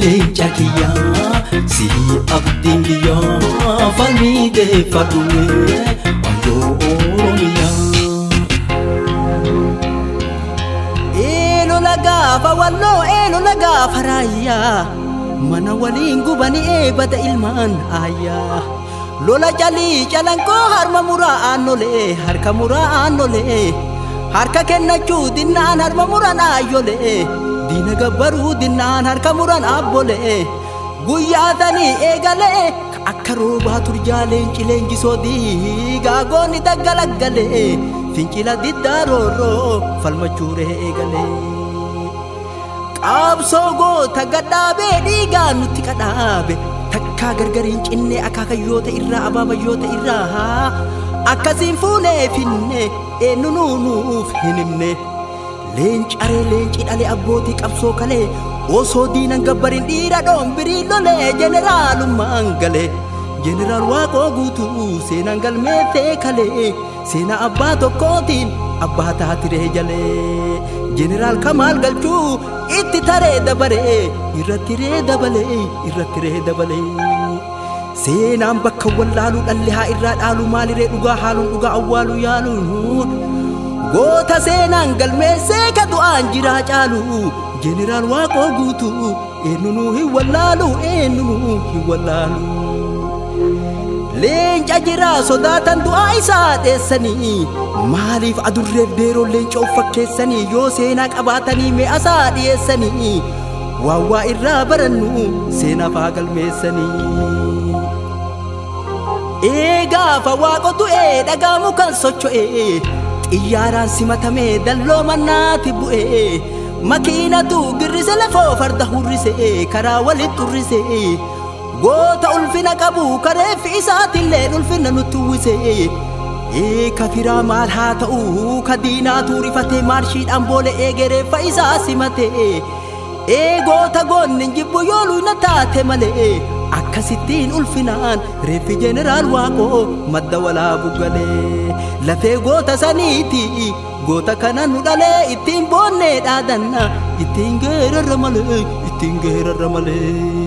leenca kiyyaa si abdiin biyyaa falmii deeffadhume wayyoo Oromiyaa. Lola gaafa walloo lola gaafa raayyaa mana waliin gubanii eebata ilmaan ayyaa. Lola jalii calankoo harma muraa aannolee harka muraa aannolee harka kennachuu dinnaan harma muraan aayyolee diina gabbaruu dinnaan harka muraan abbolee guyyaatanii eegalee akka roobaa turjaa leenci leenjisoo diigaa goonni daggalaggalee fincila diddaa roorroo falmachuuree eegalee qaabsoo goota gadhaabee dhiigaa nutti kadhaabe takkaa gargariin cinnee akaakayyoota irraa abaabayyoota irraa akkasiin fuunee finne eenyunuuf hin himne leencaree leenci dhalee abbootii qabsoo kalee osoo diinan gabbarin dhiira dhoombirii lolee jeneraalummaan galee jeneraal Waaqoo guutuu seenaan galmeessee kalee seenaa abbaa tokkootiin abbaa taatiree jalee jeneraal Kamaal Galchuu itti taree dabaree irratti ree dabalee seenaan bakka wallaaluu dhalli haa irraa dhaaluu maaliree dhugaa haaluun dhugaa awwaaluu yaaluun goota seenaan galmeessee ka du'aan jiraa caalu jeneraal Waaqoo guutuu eenyunuu hin wallaalu leenca jiraa sodaatan du'aa isaa dheessanii maaliif adurreef deeroon leenca of fakkeessanii yoo seenaa qabaatanii me'asaa dhiyeessanii waa irraa barannu seenaaf haa galmeessanii. Gaafa Waaqotu dhagaamu kan socho'e xiyyaaraan simatamee dalloo mannaatti bu'e makiinatu girrise lafoo farda hurrise karaa walitti turrise goota ulfina qabu kareeffi isaatillee ulfina nutti uwwise kafiraa maal haa ta'u ka diinaatu rifate maarshiidhaan boole eegereeffa isaa simate goota goonni jibbu yoo luyna taate malee akkasittiin ulfinaan reeffi jeneraal Waaqoo madda walaabu galee lafee goota saniiti goota kana nu dhalee ittiin boonnee dhaadanna ittiin geerarra malee.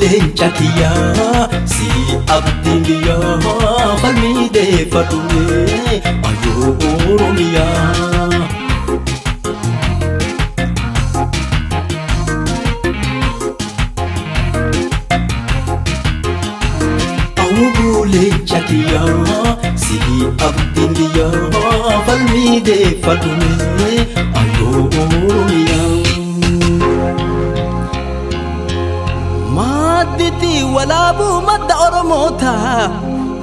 Leenca kiyyaa si abdiin biyyaa falmii deeffadhume wayyoo Oromiyaa. Leenca kiyyaa si abdiin biyyaa falmii deeffadhume wayyoo Oromiyaa. Madditi walaabuu madda Oromoota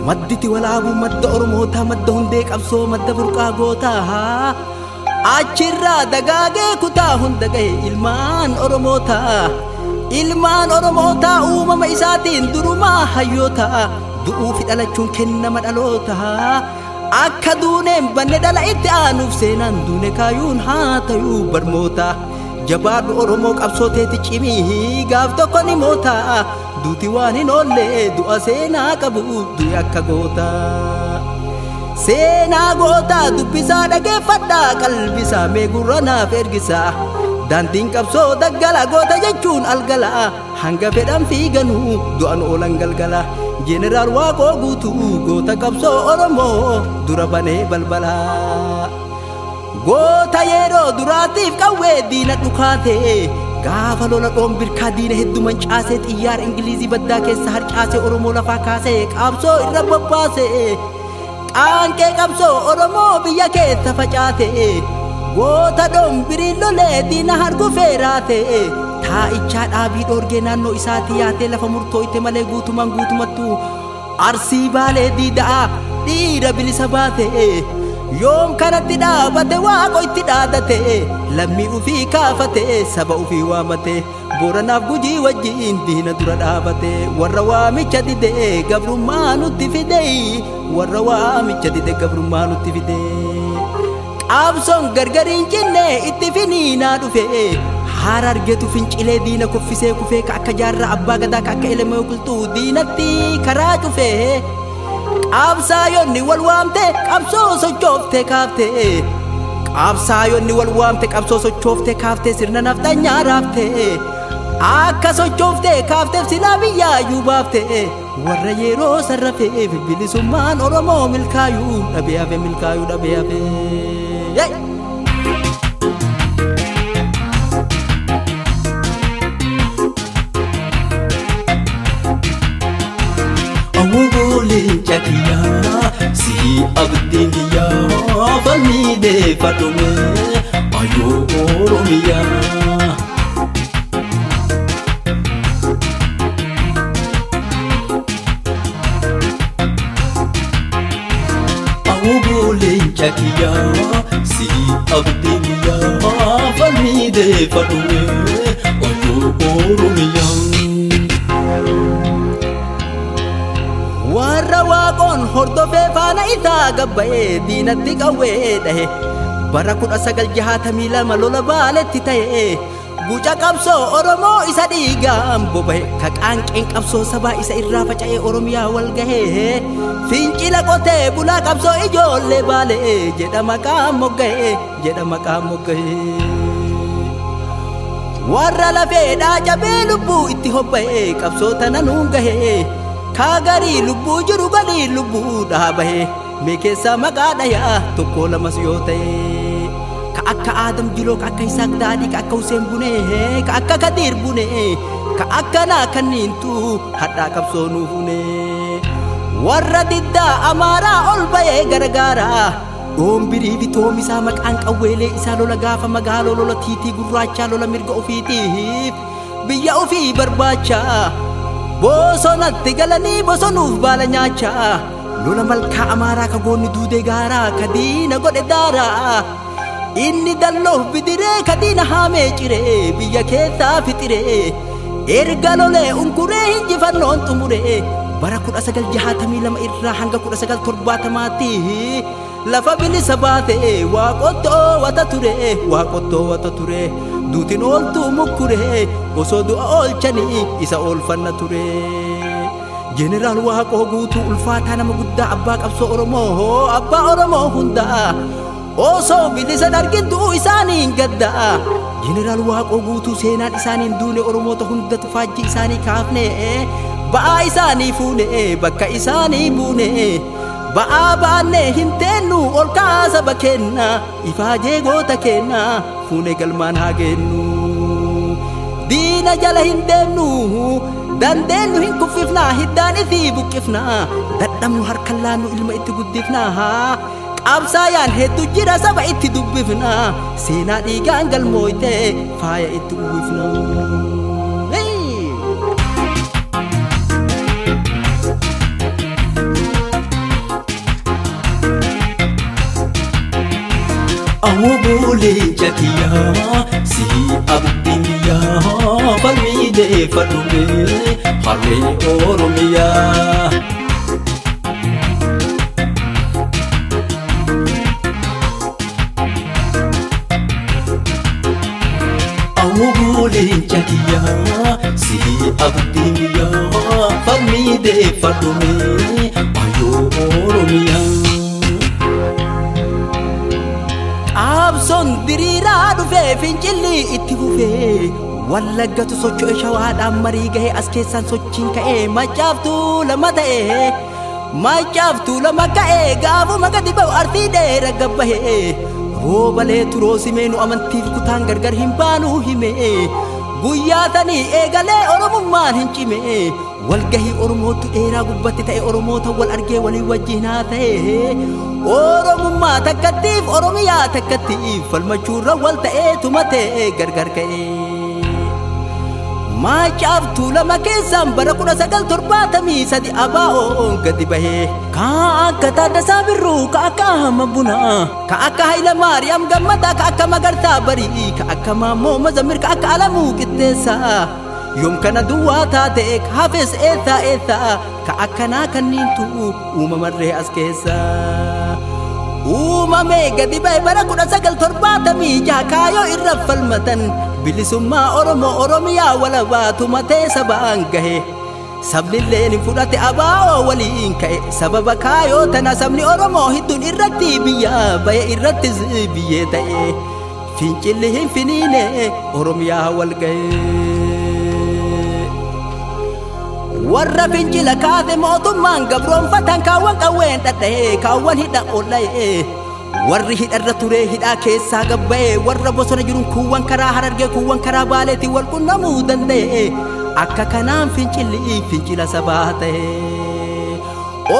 madditi walaabuu madda Oromoota madda hundee qabsoo madda burqaa goota achirraa dagaagee kutaa hunda gahe ilmaan Oromoota uumama isaatiin durumaa hayyoota du'uufi dhalachuun kennama dhaloota akka duuneen banne dhala itti aanuuf seenaan duune kaayuun haa ta'uu barmoota. Jabaadhu Oromoo qabsooteeti cimii gaaf tokko ni moota duuti waan hin oolle du'a seenaa qabu du'i akka goota seenaa goota dubbisaa dhageeffadhaa qalbisaa mee gurra naaf ergisaa daandiin qabsoo daggala goota jechuun algala hanga fedhan fiiganuu du'an oolan galgala jeneraal Waaqoo guutuu goota qabsoo Oromoo dura banee balbala. Goota yeroo duraatiif qawwee diina dhukaate gaafa lola dhombirkaa diina hedduu mancaasee xiyyaara Ingilizii baddaa keessa harcaasee Oromoo lafaa kaasee qabsoo irra bobbaase qaanqee qabsoo Oromoo biyya keessa facaate goota dhombirii lolee diina hargu feeraate taa'ichaa dhaabii dhoorgee naannoo isaatti yaatee lafa murtooyte malee guutumattu Arsii Baalee diidaa dhiira bilisa baate yoom kanatti dhaabate Waaqoo itti dhaadate lammii ufii kaafate saba ufii waamate Booranaaf Gujii wajjin diina dura dhaabate warra waamicha dide gabrummaa nutti fide qabsoon gargariin cinne itti finiinaa dhufe haara argeetu fincilee diina koffisee kufee ka akka jaarraa abbaa gadaa ka akka elemoo qilxuu diinatti karaa cufee qabsaayonni wal waamte qabsoo sochoofte kaafte qabsaayonni wal waamte qabsoo sochoofte kaafte sirna naftanyaa raafte akka sochoofte kaafteef silaa biyyaayyuu baafte warra yeroo sarrafeef bilisummaan Oromoo milkaayuu dhabee hafe milkaayuu dhabee hafe Awuguulin chakiyaa si abdiin yaa falmii deeffadhume ayoo Oromiyaa. Awuguulin chakiyaa si abdiin yaa falmii deeffadhume ayoo Oromiyaa. warra waaqoon hordofee faana isaa gabba'ee diinatti qawwee dhahe bara 1962 lola baaletti ta'e guca qabsoo Oromoo isa dhiigaan boba'e ka qaanqeen qabsoo sabaa isa irraa faca'ee Oromiyaa wal gahee fincila qotee bulaa qabsoo ijoollee baalee jedha maqaan mogga'e warra lafeedhaa cabee lubbuu itti hobba'e qabsoo tana nuun gahee kaagarii lubbuu jiru galii lubbuu dhaabahe mee keessaa maqaa dhayaa tokko lamas yoo ta'e ka akka Aadam Jiloo ka akka Isaaq Daadhii ka akka Huseen Bunee ka akka Kadiir Bunee ka akka naa kanniintu hadhaa qabsoo nuuf unee warra diddaa Amaaraa ol ba'ee gargaaraa dhoombirii bitoomisaa maqaan qawweelee isaa lola gaafa magaaloo lola tiitii gurraachaa lola mirga ofiitiif biyya ofii barbaachaa bosonatti galanii bosonuuf baala nyaachaa lola malkaa Amaaraa ka goonni duudee gaaraa ka diina godhe daaraa inni dalloof bidiree ka diina haamee ciree biyya keessaa fixiree erga lolee unkuree hinjifannoon xumuree bara 1962 irraa hanga 1970tti lafa bilisa baate waaqottoo wata ture duutiin ooltuu mukkure osoo du'a oolchanii isa oolfanna ture jeneraal Waaqoo guutuu ulfaataa nama guddaa abbaa qabsoo Oromoo hundaa osoo bilisan argintu isaaniin gaddaa jeneraal Waaqoo guutuu seenaan isaaniin duune Oromoota hundatu faajjii isaanii kaafne ba'aa isaanii fuune bakka isaanii buune ba'aa baannee hin teennu ol kaasa bakeenna ifaajee goota keenna fuune galmaan haa geennu diina jala hin deemnu dandeenyu hin kuffifnaa hiddaan isii buqqifnaa dadhabnu harkan laannu ilma itti guddifnaa qabsaayaan hedduu jira saba itti dubbifnaa seenaa dhiigaan galmooyte faaya itti uwwifnaa. Awuguulin chakiyaa si abdiin yaa falmii deeffadhume harree Oromiyaa. Awuguulin chakiyaa si abdiin yaa falmii deeffadhume ayoo Oromiyaa. Qabsoon diriiraa dhufee fincilli itti fufee wallaggatu socho'e shawaadhaan marii gahee as keessaan sochiin ka'ee macaaftuu lama ka'ee gaafuma gadi ba'u artii dheera gabbahee roobalee turoo simeenu amantiif kutaan gargar hin baanuu himee guyyaa tanii eegalee Oromummaan hin cimee walgahii Oromootu dheeraa gubbatti ta'e Oromoota wal argee walii wajjinaa ta'e Oromummaa takkattiif Oromiyaa takkattiif falmachuurra wal ta'ee tumatee gargar ka'ee macaaftuu lama keessaan bara 1973 abaa'oon gadi bahee ka akka Taaddasaa Birruu ka akka Ahmad Bunaa ka akka Hayila Maariyaam Gammadaa ka akka Magarsaa Barii ka akka Maammoo Mazammil ka akka Alamuu Qixxeessaa yoom kana duwwaa taate ka hafes eessaa ka akkanaa kanniintu uumamarree as keessaa uumamee gadi bahe bara 1970 soddomii jaakaayoo irra falmatan bilisummaa Oromoo Oromiyaa walabaatu matee sabaan gahe sabnilleen hin fudhate abaa'oo waliin ka'e sababa kaayoo tana sabni Oromoo hedduun irratti biyyaa baye irrattis biyyee ta'e fincilli hin finiine Oromiyaa wal gahe warra fincila kaate mootummaan gabroonfatan kaawwan qawween dhadha'e kaawwan hidha olla'e warri hidharra ture hidhaa keessaa gabba'e warra bosona jiruun kuuwwan karaa Harargee kuuwwan karaa Baaleetti wal qunnamuu danda'e akka kanaan fincilli fincila sabaa ta'e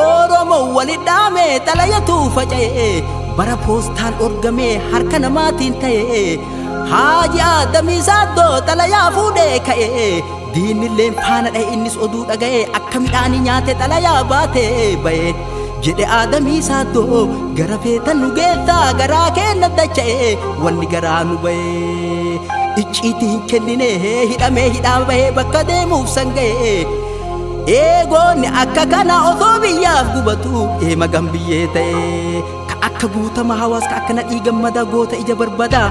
Oromoo walitti dhaame xalayatu faca'e bara poostaan orgamee harka namaatiin ta'e Haaji Aadamii Saaddoo xalayaa fuudhee ka'e diinilleen faana dha'e innis oduu dhaga'e akka midhaanii nyaate xalayaa baatee ba'e jedhe Aadamii Saaddoo gara feetan nu geessaa garaa keenna dacha'e wanni garaa nu ba'e icciitii hin kennine hidhamee hidhaa bahee bakka deemuuf sanga'e eegoonni akka kana osoo biyyaaf gubatu magan biyyee ta'e ka akka guutama hawaas ka akka nadhii gammada goota ija barbada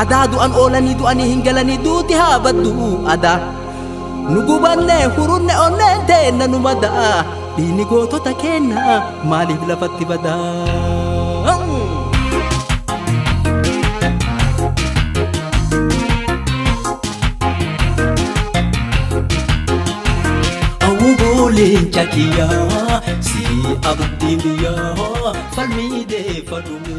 adaa du'an oolanii du'anii hin galanii duuti haa baddu adaa nu gubanne hurunne onneen teenna nu madaa dhiini gootota keenna maaliif lafatti badaa awuuleen chakiyaa si abdiin biyyaa falmii deeffadume